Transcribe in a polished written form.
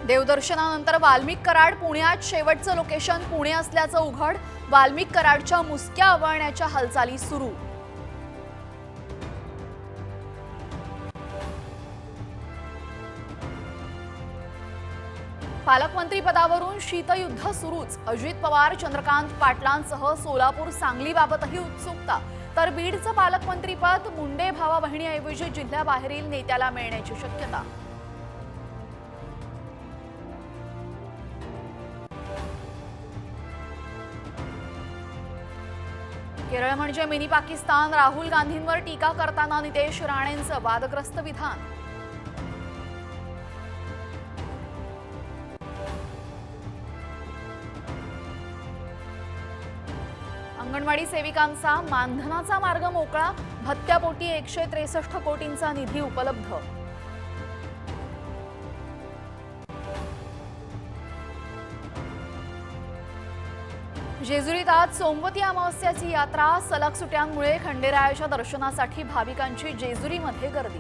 देवदर्शनानंतर वाल्मिक कराड पुण्यात शेवटचं लोकेशन पुणे असल्याचं उघड। वाल्मिक कराडच्या मुसक्या आवळण्याच्या हालचाली सुरू। पालकमंत्री पदावरून शीतयुद्ध सुरूच। अजित पवार चंद्रकांत पाटलांसह सोलापूर सांगलीबाबतही उत्सुकता। तर बीडचं पालकमंत्रीपद मुंडे भावा बहिणीऐवजी जिल्ह्याबाहेरील नेत्याला मिळण्याची शक्यता। केरळ म्हणजे मिनी पाकिस्तान। राहुल गांधींवर टीका करताना नितेश राणेंचं वादग्रस्त विधान। अंगणवाडी सेविकांचा मानधनाचा मार्ग मोकळा। भत्त्यापोटी 163 कोटींचा निधी उपलब्ध। जेजुरीत आज सोमवती अमावस्याची यात्रा। सलग सुट्यांमुळे खंडेरायाच्या दर्शनासाठी भाविकांची जेजुरीमध्ये गर्दी।